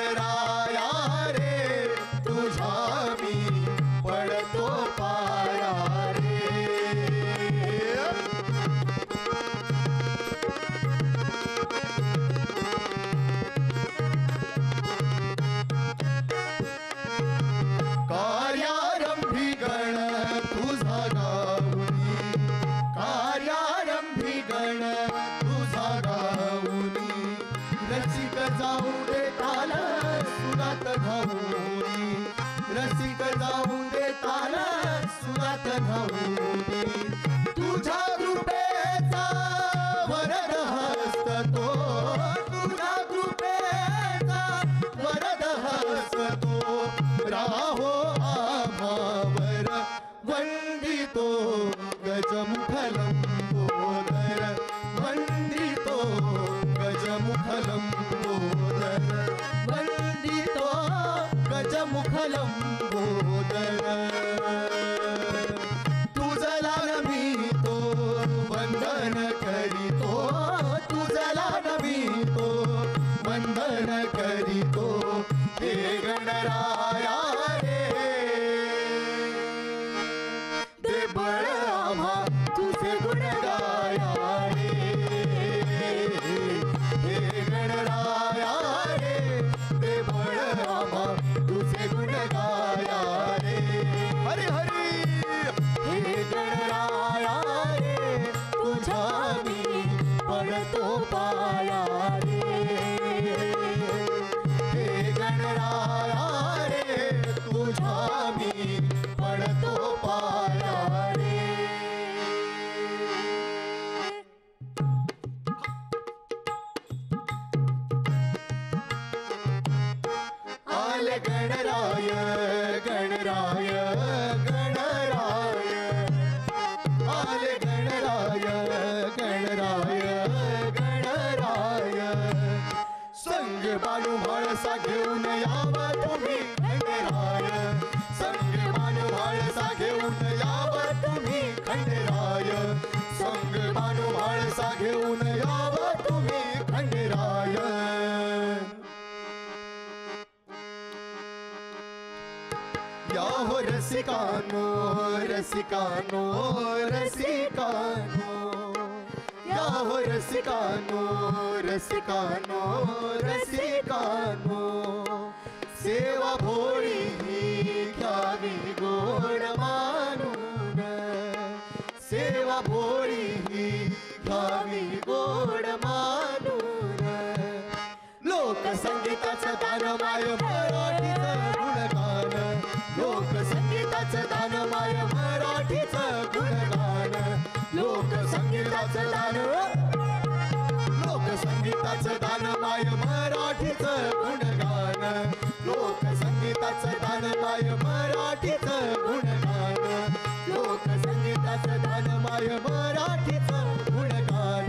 गणराया रे तुझा मी पडतो पाया रे. कार्यारंभी गण तुझा गाऊनी, कार्यारंभी गण तुझा गाऊनी, रसिक जाऊ दे ताल सुरात घाऊनी, रसिक जाऊ दे ताल सुरात घाऊनी. तुझ्या कृपेचा वरद हस्त तो, तुझ्या कृपेचा वरद हस्त तो, राहो आभावर वंदितो गजमुख लंबोदर, वंदितो गजमुख लंबोदर, वंदितो गजमुख लंबोदर. तुझला नमितो वंदन करीतो, तुझला नमितो वंदन करीतो, हे गणराया रे दे बळ आम्हा तुझे गुण गाया रे. हे गणराया रे दे बळ आम्हा तुझे गुण गाया रे. हरी हरी. हे गणराया रे तुझा मी पडतो पाया रे. हे गणराया रे तुझा मी पडतो पाया रे. आले गणराय गणराय गणराय, आले गणराय गणराय गणराय. संग बाणू म्हाळसा घेऊन याव तुम्ही खंडेराय, संग बाणू म्हाळसा घेऊन याव तुम्ही खंडेराय, संग बाणू म्हाळसा घेऊन याव तुम्ही खंडेराय. या हो रसिकानो रसिकानो रसिकानो, या हो रसिकानो रसिकानो रसिकानो. सेवा भोळी ही घ्यावी गोड मानून, सेवा भोळी ही घ्यावी गोड मानून. लोकसंगीताचं दान माय मराठीचं गुणगान, लोकसंगीताचं दान माय मराठीचं गुणगान, लोकसंगीताचं दान, लोकसंगीताचं दान माय मराठीचं गुणगान, लोकसंगीताचं दान माय मराठीचं गुणगान, लोकसंगीताचं दान माय मराठीचं गुणगान.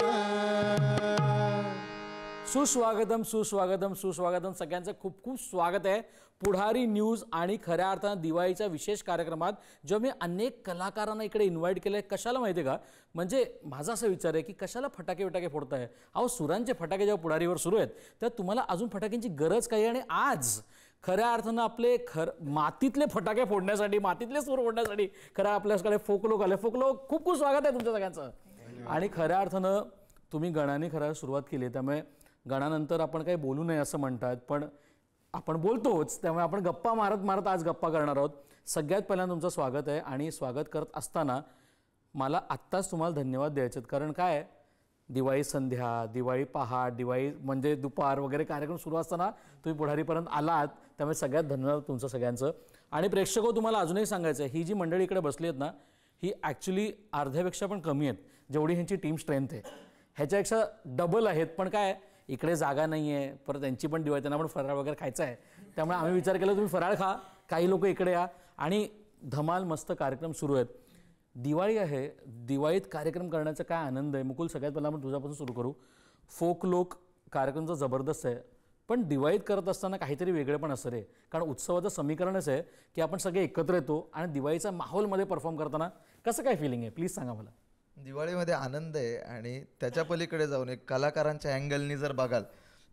सुस्वागतम सुस्वागतम सुस्वागतम. सगळ्यांचं खूप खूप स्वागत आहे पुढारी न्यूज आणि खऱ्या अर्थानं दिवाळीच्या विशेष कार्यक्रमात, जेव्हा मी अनेक कलाकारांना इकडे इन्व्हाइट केलं आहे. कशाला माहिती आहे का, म्हणजे माझा असा विचार आहे की कशाला फटाके विटाके फोडताय. अहो सुरांचे फटाके जेव्हा पुढारीवर सुरू आहेत तेव्हा तुम्हाला अजून फटाक्यांची गरज काय. आणि आज खऱ्या अर्थानं आपले मातीतले फटाके फोडण्यासाठी, मातीतले सूर फोडण्यासाठी खरं आपल्याकडे फोकलोक आले. फोकलोक खूप खूप स्वागत आहे तुमच्या सगळ्यांचं. आणि खऱ्या अर्थानं तुम्ही गणाने खरं सुरुवात केली आहे, त्यामुळे गणानंतर आपण काही बोलू नये असं म्हणतात, पण आपण बोलतोच, त्यामुळे आपण गप्पा मारत मारत आज गप्पा करणार आहोत. सगळ्यात पहिल्यांदा तुमचं स्वागत आहे. आणि स्वागत करत असताना मला आत्ताच तुम्हाला धन्यवाद द्यायचे आहेत, कारण काय दिवाळी संध्या, दिवाळी पहाट, दिवाळी म्हणजे दुपार वगैरे कार्यक्रम सुरू असताना तुम्ही पुढारीपर्यंत आलात, त्यामुळे सगळ्यात धन्यवाद तुमचं सगळ्यांचं. आणि प्रेक्षक तुम्हाला अजूनही सांगायचं आहे, ही जी मंडळी इकडे बसली आहेत ना, ही ॲक्च्युली अर्ध्यापेक्षा पण कमी आहेत जेवढी ह्यांची टीम स्ट्रेंथ आहे. ह्याच्यापेक्षा डबल आहेत, पण काय इकडे जागा नाही आहे, परत त्यांची पण दिवाळी, त्यांना पण फराळ वगैरे खायचा आहे, त्यामुळे आम्ही विचार केला तुम्ही फराळ खा, काही लोक इकडे या. आणि धमाल मस्त कार्यक्रम सुरू आहेत. दिवाळी आहे, दिवाळीत कार्यक्रम करण्याचा काय आनंद आहे. मुकुल, सगळ्यात पहिला आपण तुझ्यापासून सुरू करू. फोक लोक कार्यक्रमचा जबरदस्त आहे, पण दिवाळीत करत असताना काहीतरी वेगळं पण असतं रे, कारण उत्सवाचं समीकरणच आहे की आपण सगळे एकत्र येतो आणि दिवाळीच्या माहोलमध्ये परफॉर्म करताना कसं काय फिलिंग आहे, प्लीज सांगा मला. दिवाळीमध्ये आनंद आहे आणि त्याच्या पलीकडे जाऊन एक कलाकारांच्या अँगलनी जर बघाल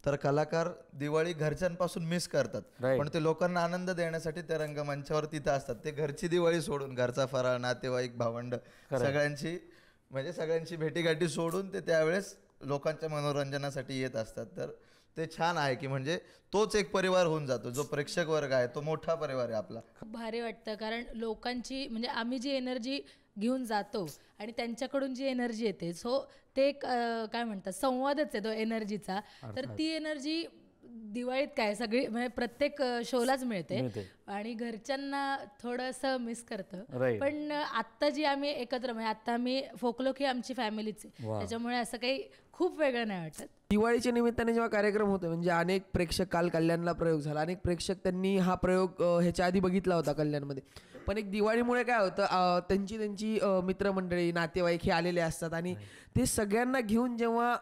तर कलाकार दिवाळी घरच्यांपासून मिस करतात, Right. पण ते लोकांना आनंद देण्यासाठी ते रंगमंचावर तिथं असतात. ते घरची दिवाळी सोडून, घरचा फराळ, नातेवाईक, भावंड सगळ्यांची भेटीगाठी सोडून ते त्यावेळेस लोकांच्या मनोरंजनासाठी येत असतात. तर ते छान आहे की म्हणजे तोच एक परिवार होऊन जातो. जो प्रेक्षक वर्ग आहे तो मोठा परिवार आहे आपला. खूप भारी वाटतं, कारण लोकांची म्हणजे आम्ही जी एनर्जी घेऊन जातो आणि त्यांच्याकडून जी एनर्जी येते, सो ते एक काय म्हणतात संवादच आहे तो एनर्जीचा. तर ती एनर्जी दिवाळीत काय सगळी म्हणजे प्रत्येक शोलाच मिळते आणि घरच्यांना थोडंसं मिस करतं. Right. पण आत्ता जी आम्ही एकत्र म्हणजे आत्ता आम्ही फोकलोक ही आमची फॅमिलीच आहे, Wow. त्याच्यामुळे असं काही खूप वेगळं नाही वाटत. दिवाळीच्या निमित्ताने जेव्हा कार्यक्रम होतो म्हणजे अनेक प्रेक्षक, काल कल्याणला प्रयोग झाला, अनेक प्रेक्षक त्यांनी हा प्रयोग ह्याच्या आधी बघितला होता कल्याणमध्ये. पण एक दिवाळीमुळे काय होतं, त्यांची मित्रमंडळी, नातेवाईक हे आलेले असतात आणि ते सगळ्यांना घेऊन जेव्हा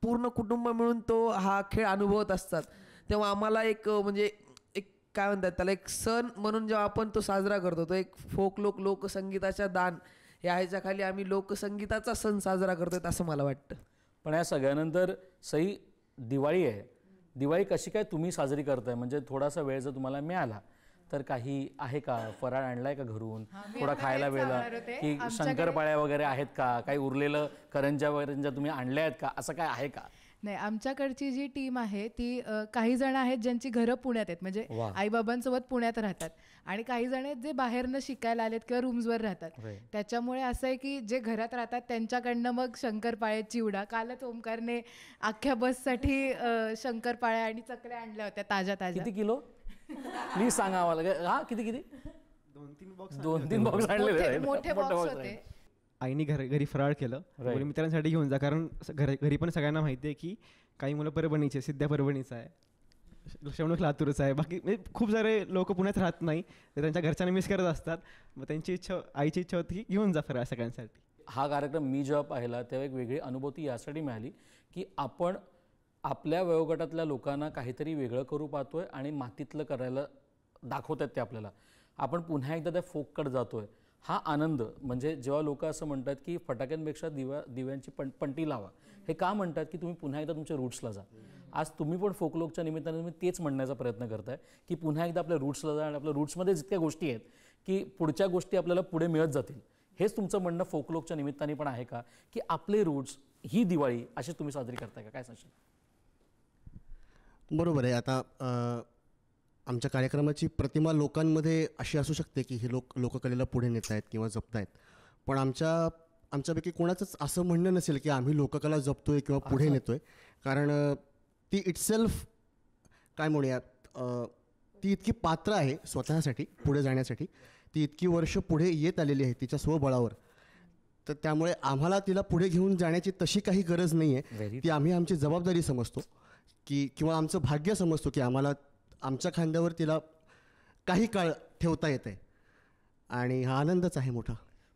पूर्ण कुटुंब मिळून तो हा खेळ अनुभवत असतात, तेव्हा आम्हाला एक म्हणजे एक काय म्हणतात त्याला, एक सण म्हणून जेव्हा आपण तो साजरा करतो, तो एक फोकलोक लोकसंगीताच्या दान या ह्याच्या खाली आम्ही लोकसंगीताचा सण साजरा करतोय असं मला वाटतं. पण या सगळ्यानंतर सई दिवाळी आहे, दिवाळी कशी काय तुम्ही साजरी करताय? म्हणजे थोडासा वेळ जर तुम्हाला मिळाला तर काही आहे का, फराळ आणलाय का घरून, थोडा खायला वेळेला, की शंकरपाळ्या वगैरे आहेत का, काही उरलेलं करंज्या वगैरे तुम्ही आणल्या आहेत का, असं काय आहे का? नाही, आमच्याकडची जी टीम आहे ती काही जण आहेत ज्यांची घरं पुण्यात आहेत, म्हणजे वा. आईबाबांसोबत पुण्यात राहतात, आणि काही जण आहेत जे बाहेरनं शिकायला आलेत किंवा रूम्सवर राहतात. Right. त्याच्यामुळे असं आहे की जे घरात राहतात त्यांच्याकडनं मग शंकरपाळे, चिवडा, कालच ओमकारने अख्ख्या बससाठी शंकरपाळ्या आणि चकल्या आणल्या होत्या ताज्या ताज्या. किती किलो प्लीज सांगा आम्हाला. हा किती 2-3 बॉक्स आणले. मोठे बॉक्स होते. आईने घरी फराळ केलं, बोलली मित्रांसाठी घेऊन जा, कारण घरी पण सगळ्यांना माहिती आहे की काही मुलं परभणीचे, सिद्ध्या परभणीचा आहे, लक्ष्मण लातूरचा आहे, बाकी म्हणजे खूप सारे लोक पुण्यात राहत नाही, ते त्यांच्या घरच्यांना मिस करत असतात. मग त्यांची आईची इच्छा होती की घेऊन जा फराळ सगळ्यांसाठी. हा कार्यक्रम मी जेव्हा पाहिला तेव्हा एक वेगळी अनुभूती यासाठी मिळाली की आपण आपल्या वयोगटातल्या लोकांना काहीतरी वेगळं करू पाहतोय आणि मातीतलं करायला दाखवत आहेत ते आपल्याला. आपण पुन्हा एकदा त्या फोककडे जातोय. हा आनंद म्हणजे जेव्हा लोक असं म्हणतात की फटाक्यांपेक्षा दिव्यांची पंटी लावा, हे का म्हणतात की तुम्ही पुन्हा एकदा तुमच्या रूट्सला जा. आज तुम्ही पण फोकलोकच्या निमित्ताने तुम्ही तेच म्हणण्याचा प्रयत्न करताय की पुन्हा एकदा आपल्या रूट्सला जा आणि आपल्या रूट्समध्ये जितक्या गोष्टी आहेत की पुढच्या गोष्टी आपल्याला पुढे मिळत जातील. हेच तुमचं म्हणणं फोकलोकच्या निमित्ताने पण आहे का, की आपले रूट्स ही दिवाळी अशी तुम्ही साजरी करताय का, काय सांगशील? बरोबर आहे. आता आमच्या कार्यक्रमाची प्रतिमा लोकांमध्ये अशी असू शकते की हे लोककलेला पुढे नेत आहेत किंवा जपत आहेत, पण आमच्यापैकी कोणाचंच असं म्हणणं नसेल की आम्ही लोककला जपतोय किंवा पुढे नेतोय. कारण ती इटसेल्फ काय म्हणूयात, ती इतकी पात्र आहे स्वतःसाठी पुढे जाण्यासाठी, ती इतकी वर्ष पुढे येत आलेली आहे तिच्या स्वबळावर. तर त्यामुळे आम्हाला तिला पुढे घेऊन जाण्याची तशी काही गरज नाही आहे. ती आम्ही आमची जबाबदारी समजतो की किंवा आमचं भाग्य समजतो की आम्हाला आमच्या खांद्यावर तिला काही काळ ठेवता येतं आहे, आणि हा आनंदच आहे मोठा.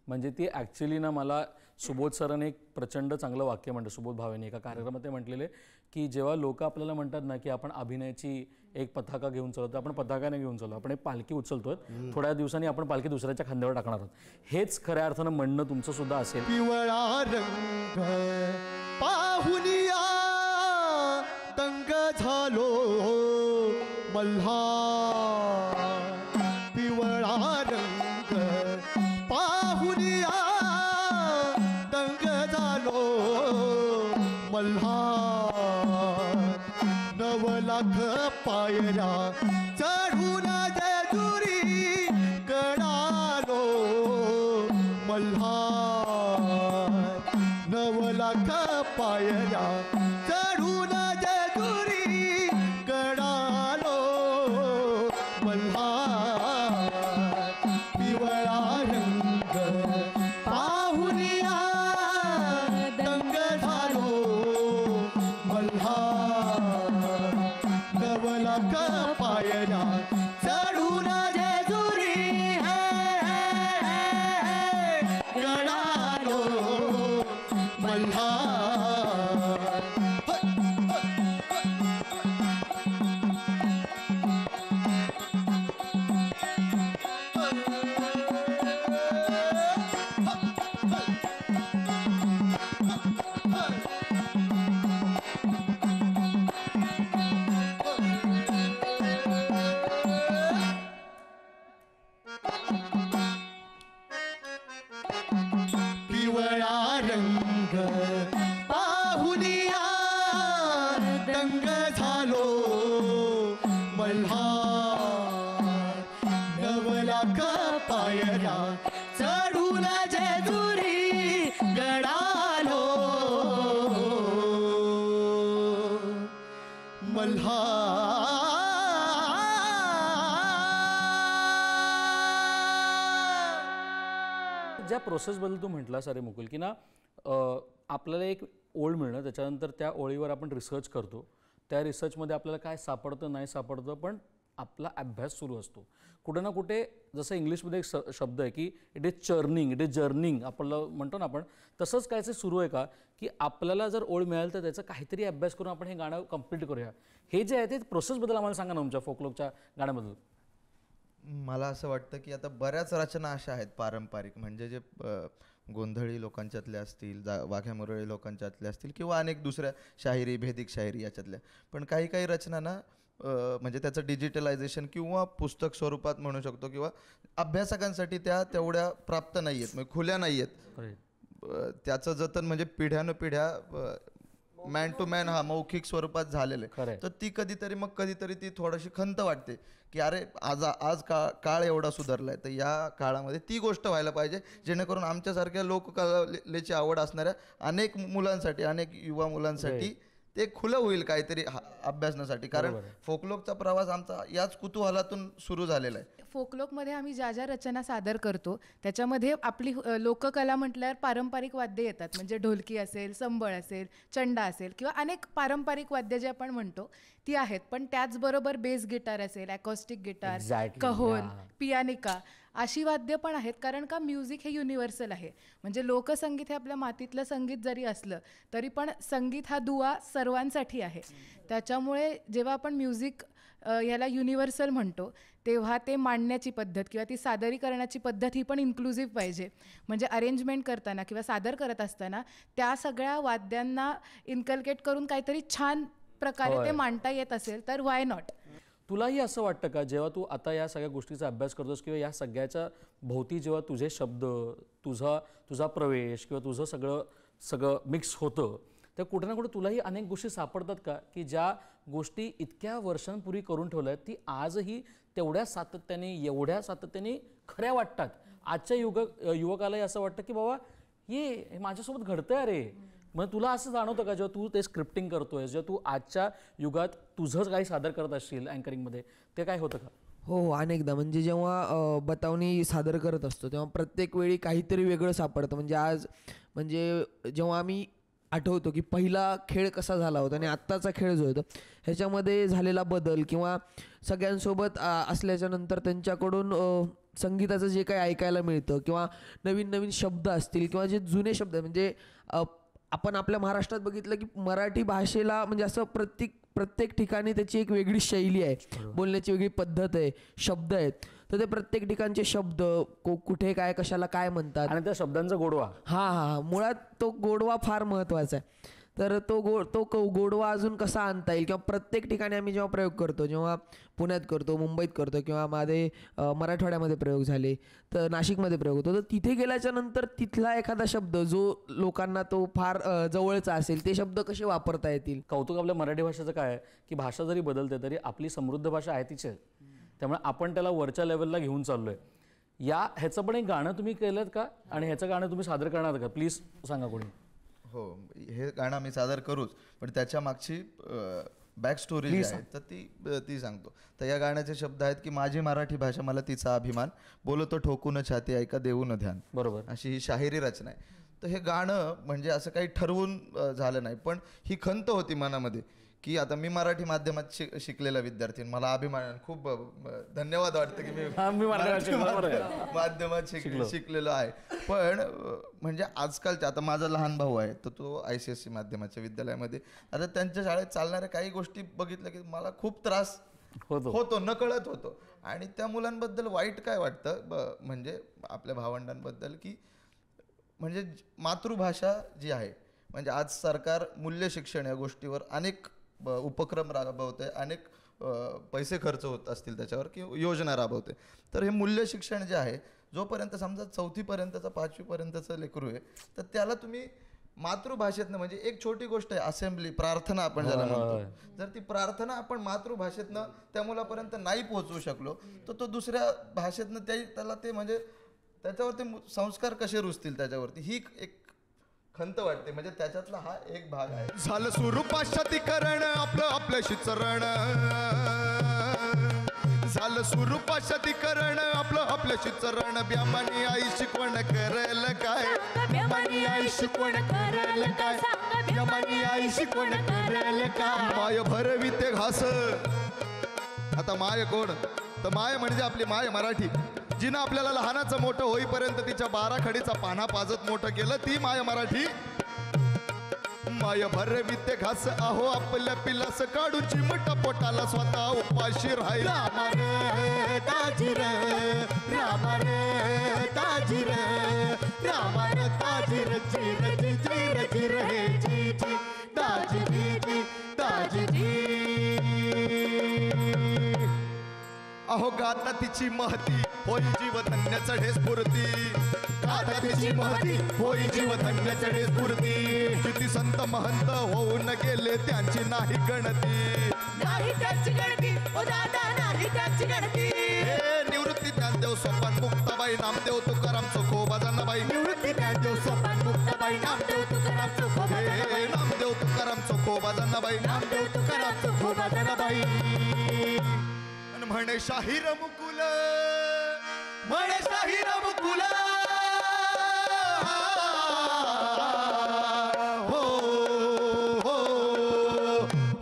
म्हणजे ती ॲक्च्युली ना, मला सुबोध सरांनी एक प्रचंड चांगलं वाक्य म्हणतं, सुबोध भावेने एका कार्यक्रमात ते म्हटलेले की जेव्हा लोक आपल्याला म्हणतात ना की आपण अभिनयाची एक पताका घेऊन चालवतो, आपण पताकाने घेऊन चालतो, आपण एक पालखी उचलतोय, थोड्या दिवसांनी आपण पालखी दुसऱ्याच्या खांद्यावर टाकणार आहोत. हेच खऱ्या अर्थानं म्हणणं तुमचं सुद्धा असेल. पिवळा रंग पाहुनिया दंग झालो मल्हार, पिवळा रंग पाहुनिया दंग झालो मल्हार, 9 लाख पायऱ्या चढून जेजुरी कडालो मल्हार, 9 लाख पायऱ्या चढून जेजुरी कडालो मल्हार, पिवळा रंग पाहुनिया दंग झालो मल्हार, 9 लाख पायऱ्या चढून जेजुरी कडालो मल्हार. ज्या प्रोसेसबद्दल तू म्हटलास अरे मुकुल की ना आपल्याला एक ओळ मिळणं, त्याच्यानंतर त्या ओळीवर आपण रिसर्च करतो, त्या रिसर्चमध्ये आपल्याला काय सापडतं नाही सापडतं, पण आपला अभ्यास सुरू असतो कुठे ना कुठे. जसं इंग्लिशमध्ये एक शब्द आहे की it is churning, it is journeying आपलं म्हणतो ना आपण, तसंच कायचं सुरू आहे का की आपल्याला जर ओळ मिळाली तर त्याचा काहीतरी अभ्यास करून आपण हे गाणं कंप्लीट करूया. हे जे आहे ते प्रोसेसबद्दल आम्हाला सांगा ना तुमच्या फोकलोकच्या गाण्याबद्दल. मला असं वाटतं की आता बऱ्याच रचना अशा आहेत पारंपरिक, म्हणजे जे गोंधळी लोकांच्यातल्या असतील, वाघ्या मुरळी लोकांच्यातल्या असतील, किंवा अनेक दुसऱ्या शाहिरी, भेदिक शाहिरी याच्यातल्या. पण काही काही रचना ना म्हणजे त्याचं डिजिटलायझेशन किंवा पुस्तक स्वरूपात म्हणू शकतो, किंवा अभ्यासकांसाठी त्या तेवढ्या प्राप्त नाही आहेत, म्हणजे खुल्या नाही आहेत. त्याचं जतन म्हणजे पिढ्यानुपिढ्या मॅन टू मॅन मौखिक स्वरूपात झालेलं आहे. तर ती कधीतरी ती थोडीशी खंत वाटते की अरे आज काळ एवढा सुधारलाय, तर या काळामध्ये ती गोष्ट व्हायला पाहिजे, जेणेकरून आमच्यासारख्या लोककलेची आवड असणाऱ्या अनेक मुलांसाठी, अनेक युवा मुलांसाठी ते खुलं होईल काहीतरी अभ्यासण्यासाठी. कारण फोकलोकचा प्रवास आमचा याच कुतूहलातून सुरू झालेला आहे. फोकलोकमध्ये आम्ही ज्या ज्या रचना सादर करतो त्याच्यामध्ये आपली लोककला म्हटल्यावर पारंपरिक वाद्य येतात, म्हणजे ढोलकी असेल, संबळ असेल, चंडा असेल, किंवा अनेक पारंपरिक वाद्य जे आपण म्हणतो ती आहेत. पण त्याचबरोबर बेस गिटार असेल, अकॉस्टिक गिटार, कहोन, पियानिका अशी वाद्य पण आहेत. कारण का म्युझिक हे युनिव्हर्सल आहे. म्हणजे लोकसंगीत हे आपल्या मातीतलं संगीत जरी असलं तरी पण संगीत हा दुवा सर्वांसाठी आहे. त्याच्यामुळे जेव्हा आपण म्युझिक याला युनिव्हर्सल म्हणतो तेव्हा ते मांडण्याची पद्धत किंवा ती सादरीकरणाची पद्धत ही पण इन्क्लुझिव्ह पाहिजे. म्हणजे अरेंजमेंट करताना किंवा सादर करत असताना त्या सगळ्या वाद्यांना इन्कल्केट करून काहीतरी छान प्रकारे ते मांडता येत असेल तर व्हाय नॉट. तुलाही असं वाटतं का जेव्हा तू आता या सगळ्या गोष्टीचा अभ्यास करतोस किंवा या सगळ्याच्या भोवती जेव्हा तुझे शब्द, तुझा प्रवेश किंवा तुझं सगळं मिक्स होतं, तर कुठे ना कुठे तुलाही अनेक गोष्टी सापडतात का की ज्या गोष्टी इतक्या वर्षांपूर्वी करून ठेवल्या आहेत ती आजही तेवढ्या सातत्याने, एवढ्या सातत्याने खऱ्या वाटतात? आजच्या युवकालाही असं वाटतं की बाबा हे माझ्यासोबत घडतंय अरे. मग तुला असं जाणवतं का जेव्हा तू ते स्क्रिप्टिंग करतोय, जेव्हा तू आजच्या युगात तुझं काही सादर करत असशील अँकरिंगमध्ये, ते काय होतं का? हो, अनेकदा म्हणजे जेव्हा बतावणी सादर करत असतो तेव्हा प्रत्येक वेळी काहीतरी वेगळं सापडतं. म्हणजे जेव्हा आम्ही आठवतो की पहिला खेळ कसा झाला होता आणि आत्ताचा खेळ जो होता ह्याच्यामध्ये झालेला बदल, किंवा सगळ्यांसोबत असल्याच्या नंतर त्यांच्याकडून संगीताचं जे काही ऐकायला मिळतं, किंवा नवीन नवीन शब्द असतील किंवा जे जुने शब्द, म्हणजे आपण आपल्या महाराष्ट्रात बघितलं की मराठी भाषेला म्हणजे असं प्रत्येक ठिकाणी त्याची एक वेगळी शैली आहे, बोलण्याची वेगळी पद्धत आहे, शब्द आहेत. तर ते प्रत्येक ठिकाणचे शब्द कुठे काय कशाला काय म्हणतात आणि त्या शब्दांचा गोडवा, मुळात तो गोडवा फार महत्त्वाचा आहे. तर तो गोडवा अजून कसा आणता येईल, किंवा प्रत्येक ठिकाणी आम्ही जेव्हा प्रयोग करतो, जेव्हा पुण्यात करतो, मुंबईत करतो, किंवा मराठवाड्यामध्ये प्रयोग झाले, तर नाशिकमध्ये प्रयोग होतो, तर तिथे गेल्याच्या नंतर तिथला एखादा शब्द जो लोकांना तो फार जवळचा असेल ते शब्द कसे वापरता येतील. कौतुक आपल्या मराठी भाषेचं काय आहे की भाषा जरी बदलते तरी आपली समृद्ध भाषा आहे तिचे, त्यामुळे आपण त्याला वरच्या लेवलला घेऊन चाललोय. ह्याचं पण एक गाणं तुम्ही केलं का आणि ह्याचं गाणं तुम्ही सादर करणार का? प्लीज सांगा कोणी. हो, हे गाणं आम्ही सादर करूच, पण त्याच्या मागची बॅक स्टोरी जी आहे तर ती सांगतो. तर या गाण्याचे शब्द आहेत की माझी मराठी भाषा मला तिचा अभिमान, बोलतो ठोकून छाती ऐका देऊन ध्यान. बरोबर, अशी ही शाहिरी रचना आहे. तर हे गाणं म्हणजे असं काही ठरवून झालं नाही, पण ही खंत होती मनामध्ये की आता मी मराठी माध्यमात शिकलेला विद्यार्थी, मला अभिमान, खूप धन्यवाद वाटतं की मी माध्यमात शिकलेलो आहे. पण म्हणजे आजकालच्या, आता माझा लहान भाऊ आहे तर तो ICSE माध्यमाच्या विद्यालयामध्ये, आता त्यांच्या शाळेत चालणाऱ्या काही गोष्टी बघितल्या की मला खूप त्रास होतो, नकळत होतो. आणि त्या मुलांबद्दल वाईट काय वाटतं म्हणजे आपल्या भावंडांबद्दल की म्हणजे मातृभाषा जी आहे, म्हणजे आज सरकार मूल्य शिक्षण या गोष्टीवर अनेक उपक्रम राबवते, अनेक पैसे खर्च होत असतील त्याच्यावर, किंवा योजना राबवते. तर हे मूल्य शिक्षण जे आहे, जोपर्यंत समजा 4थी पर्यंतचा 5वी पर्यंतचं लेकरू आहे तर त्याला तुम्ही मातृभाषेतनं, म्हणजे एक छोटी गोष्ट आहे असेंब्ली, प्रार्थना आपण ज्याला म्हणतो, जर ती प्रार्थना आपण मातृभाषेतनं त्या मुलापर्यंत नाही पोहोचवू शकलो तर तो दुसऱ्या भाषेतनं त्याला ते म्हणजे त्याच्यावरती संस्कार कसे रुजतील त्याच्यावरती, ही एक खंत वाटते. म्हणजे त्याच्यातला हा एक भाग आहे. झालं सुरू पाश्चातीकरण, आपलं आपल्याशी चरण, झालं सुरूपाशतीकरण आपलं आपल्याशी चरण ब्यामानी आई शिकवण करेल काय ब्यामानी आई शिकवण करेल काय ब्यामानी आई शिकवण करेल काय माय भरवी ते घास. आता माय कोण तर माय म्हणजे आपली माय मराठी, जिनं आपल्याला लहानाचं मोठं होईपर्यंत तिच्या 12 खडीचा पाना पाजत मोठं केलं, ती माय मराठी. माय भरवी ते घास आहो आपल्या पिलास काढून चिमट पोटाला स्वतः उपाशी राहील. राम रे ताजीर राम रे ताजीर राम रे ताजीर जीर जी जीर जीर हे जी जी ताजी जी जी ताजी जी. अहो गाता तिची महती होई जीव धन्य चढे स्फूर्ती. गाता तिची महती होई जीव धन्य चढे स्फूर्ती. किती संत महंत होऊन गेले त्यांची नाही गणती. नाही त्याची गणती ओ दादा नाही त्याची गणती. हे निवृत्ती ज्ञानदेव सोपान मुक्ताबाई नामदेव तुकाराम चोखोबा जनाबाई. निवृत्ती ज्ञानदेव सोपान मुक्ताबाई नामदेव तुकाराम चोखोबा हे नामदेव तुकाराम चोखोबा जनाबाई. नामदेव तुकाराम चोखोबा जनाबाई. म्हणे शाहीर मुकुल म्हणे शाहीर मुकुल हो हो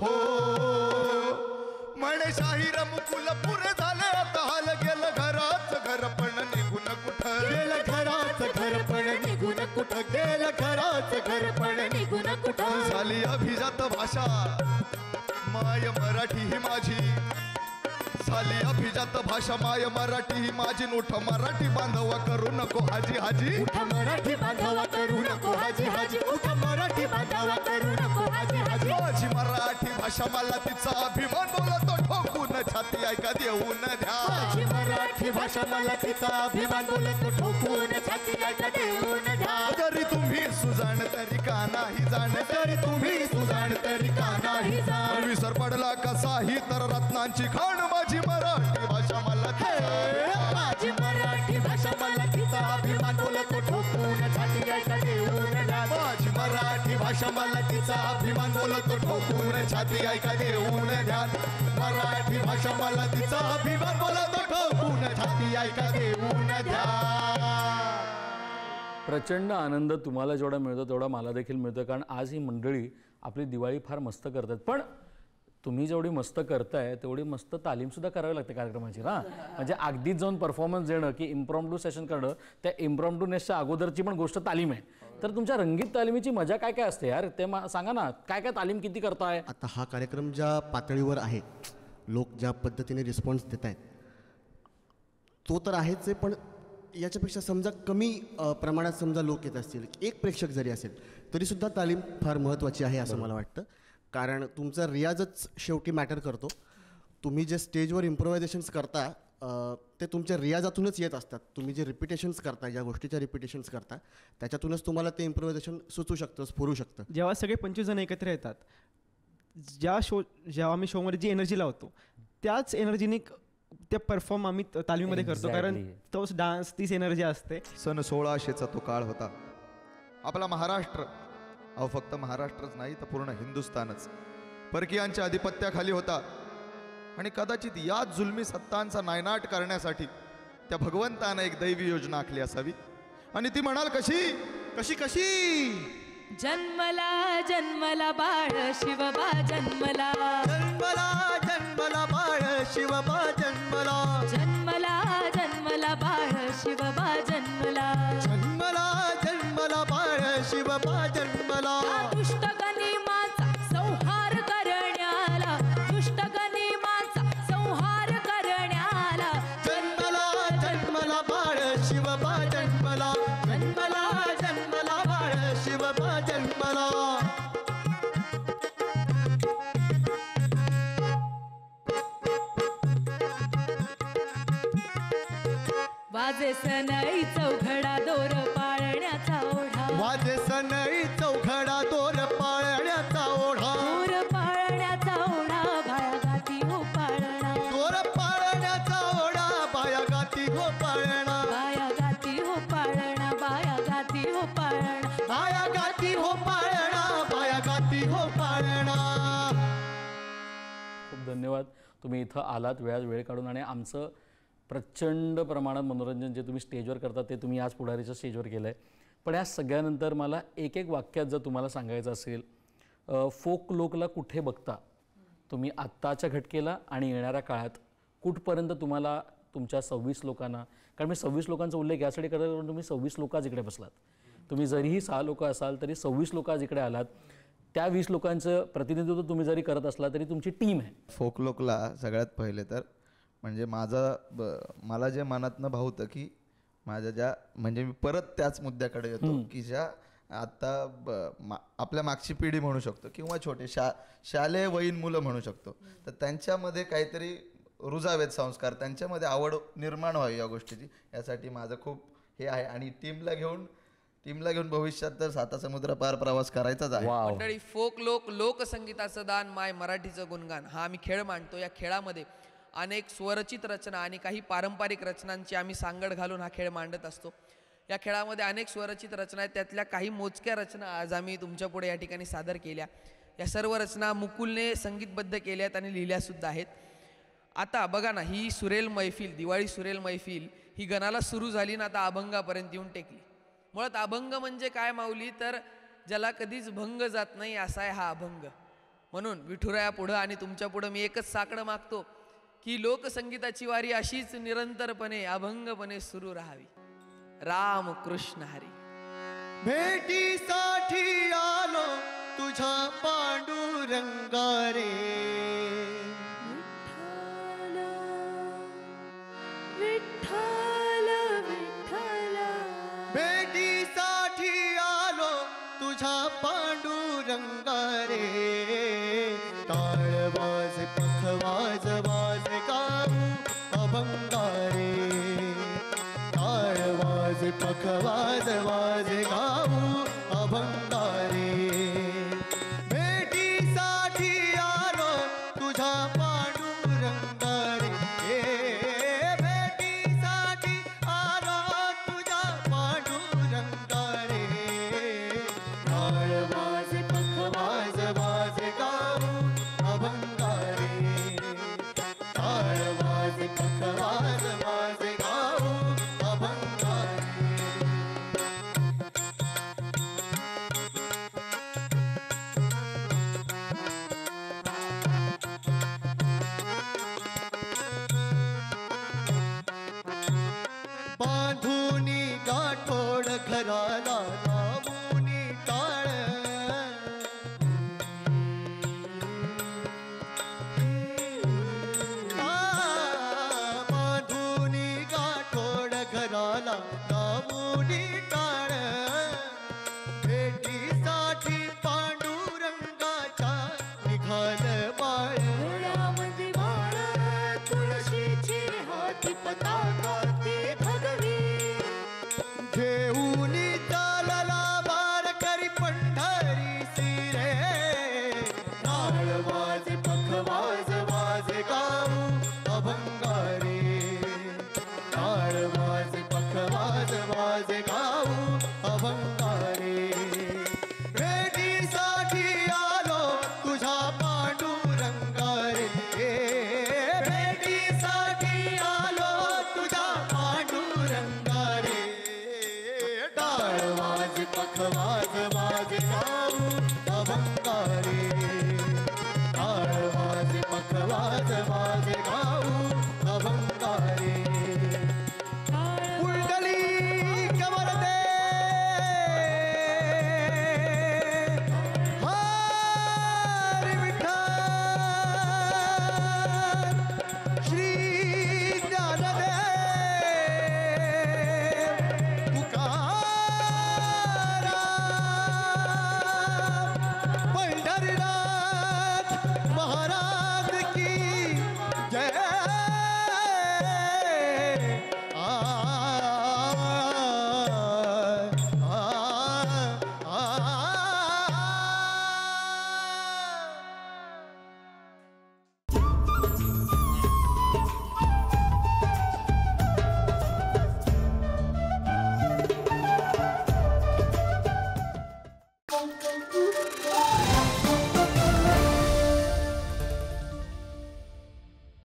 हो म्हणे शाहीर मुकुल पुरे झाले आता हाल गेलं घराच घर पण निघून कुठं गेलं घराच घर पण निघून कुठं गेलं घराच घर पण निघून कुठं. झाली अभिजात भाषा माय मराठी ही माझी. झाली अभिजात भाषा माय मराठी ही माझी. नोठ मराठी बांधवा करू नको हाजी हाजी. उठ मराठी बांधावा करू नको हाजी हाजी. उठ मराठी बांधावा करू नको हाजी हाजी. माझी मराठी भाषा मला तिचा अभिमान बोलतो ठोकून छाती ऐका देऊन द्या. माझी मराठी भाषा मला तिचा अभिमान बोलतो ठोकून छाती ऐका देऊन द्या. तरी तुम्ही सुजाण तरी का नाही जाण तरी तुम्ही सुजाण तरी का नाही जाण. विसर पडला कसाही तर रत्नांची खाण माझी मराठी भाषा मला माझी मराठी भाषा मला तिचा अभिमान बोलतो ठोकून छाती ऐका देऊन द्या. माझी मराठी भाषा मला तिचा अभिमान बोलतो ठोकून छाती ऐका देऊन द्या. मराठी भाषा मला तिचा अभिमान बोलतो ठोकून छाती ऐका देऊन द्या. प्रचंड आनंद तुम्हाला जेवढा मिळतो तेवढा मला देखील मिळतो, कारण आज ही मंडळी आपली दिवाळी फार मस्त करतात. पण तुम्ही जेवढी मस्त करताय तेवढी मस्त तालीमसुद्धा करावी लागते कार्यक्रमाची ना. म्हणजे अगदीच जाऊन परफॉर्मन्स देणं की इम्प्रॉम्प्टू सेशन करणं, त्या इम्प्रॉम्प्टूनेसच्या अगोदरची पण गोष्ट तालीम आहे. तर तुमच्या रंगीत तालीमीची मजा काय काय असते यार, ते सांगा ना. काय काय तालीम किती करताय? आता हा कार्यक्रम ज्या पातळीवर आहे, लोक ज्या पद्धतीने रिस्पॉन्स देत आहेत तो तर आहेच आहे, पण याच्यापेक्षा समजा कमी प्रमाणात समजा लोक येत असतील, एक प्रेक्षक जरी असेल तरीसुद्धा तालीम फार महत्त्वाची आहे असं मला वाटतं. कारण तुमचा रियाजच शेवटी मॅटर करतो. तुम्ही जे स्टेजवर इम्प्रोव्हायझेशन्स करता ते तुमच्या रियाजातूनच येत असतात. तुम्ही जे रिपिटेशन्स करता, ज्या गोष्टीच्या रिपिटेशन्स करता त्याच्यातूनच तुम्हाला ते इम्प्रोव्हायझेशन सुचू शकतं, स्फुरू शकतं. जेव्हा सगळे 25 जण एकत्र येतात, जेव्हा आम्ही शोमध्ये जी एनर्जी लावतो त्याच एनर्जीने ते परफॉर्म आम्ही तालीमीमध्ये करतो. कारण तोच डान्स, तीच एनर्जी असते. सन 1600चा तो काळ होता. आपला महाराष्ट्र, अहो फक्त महाराष्ट्रच नाही तर पूर्ण हिंदुस्थानच परकीयांच्या आधिपत्याखाली होता. आणि कदाचित याच जुलमी सत्तांचा नायनाट करण्यासाठी त्या भगवंतानं एक दैवी योजना आखली असावी. आणि ती म्हणाल कशी कशी कशी जन्मला जन्मला बाळ शिवबा जन्मला. जन्मला जन्मला बाळ शिवबा जन्मला. जन्मला जन्मला बाळ शिवबा जन्मला. जन्मला जन्मला बाळ शिवबा जन्मला. दुष्ट गनिमाचा संहार करण्याला. दुष्ट गनिमाचा संहार करण्याला. जन्मला जन्मला बाळ शिवबा जन्मला. जन्मला जन्मला बाळ शिवबा जन्मला. वाजे सनई चौघडा दोर पाळण्याचा ओढा. वाजे सनई चौघडा दोर पाळण्याचा ओढा. दोर पाळण्याचा ओढा बाया गाती हो पाळणा. दोर पाळण्याचा ओढा बाया गाती हो पाळणा. बाया गाती हो पाळणा. बाया गाती हो पाळणा. बाया गाती हो पाळणा. बाया गाती हो पाळणा. खूप धन्यवाद. तुम्ही इथं आलात वेळात वेळ काढून आणि आमचं प्रचंड प्रमाणात मनोरंजन जे तुम्ही स्टेजवर करता ते तुम्ही आज पुढारीच्या स्टेजवर केलं आहे. पण या सगळ्यानंतर मला एक एक वाक्यात जर तुम्हाला सांगायचं असेल, फोक लोकला कुठे बघता तुम्ही आत्ताच्या घटकेला आणि येणाऱ्या काळात कुठपर्यंत तुम्हाला तुमच्या 26 लोकांना, कारण मी 26 लोकांचा उल्लेख यासाठी करत कारण तुम्ही 26 लोक आज इकडे बसलात. तुम्ही जरीही 6 लोक असाल तरी 26 लोक आज इकडे आलात. त्या 20 लोकांचं प्रतिनिधित्व तुम्ही जरी करत असला तरी तुमची टीम आहे. फोकलोकला सगळ्यात पहिले तर म्हणजे मला जे मनातनं भावतं की माझ्या ज्या म्हणजे मी परत त्याच मुद्द्याकडे येतो की ज्या आता आपल्या मागची पिढी म्हणू शकतो किंवा छोटे शालेय वयीन मुलं म्हणू शकतो, तर त्यांच्यामध्ये काहीतरी रुजावेत संस्कार, त्यांच्यामध्ये आवड निर्माण व्हावी या गोष्टीची, यासाठी माझं खूप हे आहे. आणि टीमला घेऊन भविष्यात तर 7 समुद्र पार प्रवास करायचाच आहे. मंडळी, फोक लोक लोकसंगीताचं दान, माय मराठीचं गुणगान हा आम्ही खेळ मांडतो. या खेळामध्ये अनेक स्वरचित रचना आणि काही पारंपरिक रचनांची आम्ही सांगड घालून हा खेळ मांडत असतो. या खेळामध्ये अनेक स्वरचित रचना आहेत, त्यातल्या काही मोजक्या रचना आज आम्ही तुमच्या पुढे या ठिकाणी सादर केल्या. या सर्व रचना मुकुलने संगीतबद्ध केल्यात आणि लिहिल्यासुद्धा आहेत. आता बघा ना, ही सुरेल मैफिल, दिवाळी सुरेल मैफिल ही गणाला सुरू झाली ना आता अभंगापर्यंत येऊन टेकली. मुळात अभंग म्हणजे काय माऊली, तर ज्याला कधीच भंग जात नाही असा आहे हा अभंग. म्हणून विठुराया पुढं आणि तुमच्या पुढं मी एकच साकडं मागतो की लोकसंगीताची वारी अशीच निरंतरपणे अभंगपणे सुरू राहावी. राम कृष्ण हरी. भेटीसाठी आलो तुझ्या पांडुरंगा रे, विठ्ठल विठ्ठल. भेटीसाठी आलो तुझ्या पांडुरंगा रे, टाळ वाज पखवाज वाज गाऊ अभंगा रे, टाळ वाज पखवाज वाज गाऊ अभंगा रे. भेटीसाठी आलो तुझ्या पांडुरंगा रे, भेटीसाठी आलो तुझ्या पांडुरंगा रे, टाळ वाज पखवाज वाज गाऊ अभंगा रे, टाळ वाज पखवाज वाज गाऊ अभंगा रे. बांधुनी गाठोड घराला लावूनी टाळ, बांधुनी गाठोड घराला लावूनी टाळ, भेटीसाठी पांडुरंगाच्या निघाल बाळ, तुळशीची हाती पताका ती भगवी